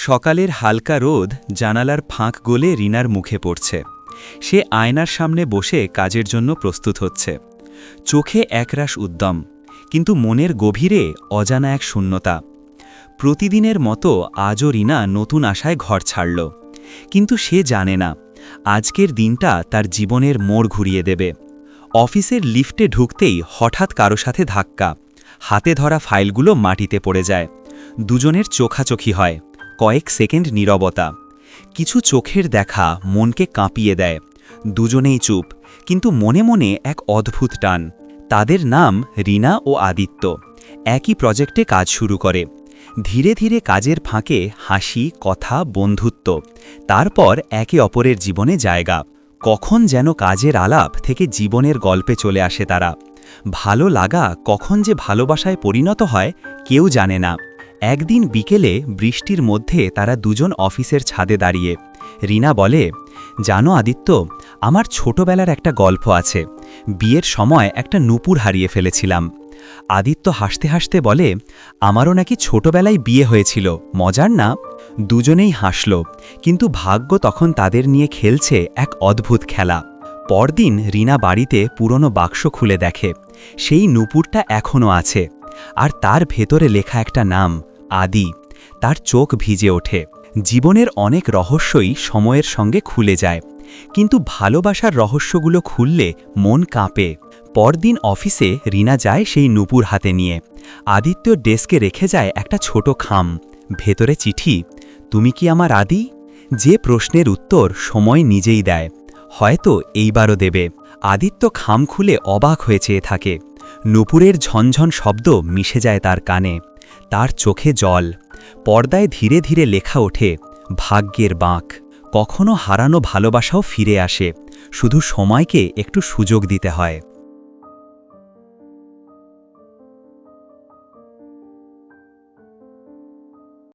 সকালের হালকা রোদ জানালার ফাঁক গলে রিনার মুখে পড়ছে। সে আয়নার সামনে বসে কাজের জন্য প্রস্তুত হচ্ছে। চোখে একরাশ উদ্যম, কিন্তু মনের গভীরে অজানা এক শূন্যতা। প্রতিদিনের মতো আজও রিনা নতুন আশায় ঘর ছাড়ল, কিন্তু সে জানে না আজকের দিনটা তার জীবনের মোড় ঘুরিয়ে দেবে। অফিসের লিফটে ঢুকতেই হঠাৎ কারো সাথে ধাক্কা, হাতে ধরা ফাইলগুলো মাটিতে পড়ে যায়। দুজনের চোখাচোখি হয়, কয়েক সেকেন্ড নীরবতা। কিছু চোখের দেখা মনকে কাঁপিয়ে দেয়। দুজনেই চুপ, কিন্তু মনে মনে এক অদ্ভুত টান। তাদের নাম রিনা ও আদিত্য। একই প্রজেক্টে কাজ শুরু করে। ধীরে ধীরে কাজের ফাঁকে হাসি, কথা, বন্ধুত্ব, তারপর একে অপরের জীবনে জায়গা। কখন যেন কাজের আলাপ থেকে জীবনের গল্পে চলে আসে তারা। ভালো লাগা কখন যে ভালোবাসায় পরিণত হয় কেউ জানে না। একদিন বিকেলে বৃষ্টির মধ্যে তারা দুজন অফিসের ছাদে দাঁড়িয়ে। রিনা বলে, জানো আদিত্য, আমার ছোটবেলার একটা গল্প আছে। বিয়ের সময় একটা নূপুর হারিয়ে ফেলেছিলাম। আদিত্য হাসতে হাসতে বলে, আমারও নাকি ছোটবেলায় বিয়ে হয়েছিল, মজার না? দুজনেই হাসল, কিন্তু ভাগ্য তখন তাদের নিয়ে খেলছে এক অদ্ভুত খেলা। পরদিন রিনা বাড়িতে পুরনো বাক্স খুলে দেখে, সেই নূপুরটা এখনও আছে, আর তার ভেতরে লেখা একটা নাম, আদি। তার চোখ ভিজে ওঠে। জীবনের অনেক রহস্যই সময়ের সঙ্গে খুলে যায়, কিন্তু ভালোবাসার রহস্যগুলো খুললে মন কাঁপে। পরদিন অফিসে রিনা যায় সেই নূপুর হাতে নিয়ে। আদিত্য ডেস্কে রেখে যায় একটা ছোট খাম, ভেতরে চিঠি, তুমি কি আমার আদি? যে প্রশ্নের উত্তর সময় নিজেই দেয়, হয়তো এইবারও দেবে। আদিত্য খাম খুলে অবাক হয়ে চেয়ে থাকে। নূপুরের ঝনঝন শব্দ মিশে যায় তার কানে। তার চোখে জল। পর্দায় ধীরে ধীরে লেখা ওঠে, ভাগ্যের বাঁক। কখনো হারানো ভালোবাসাও ফিরে আসে, শুধু সময়কে একটু সুযোগ দিতে হয়।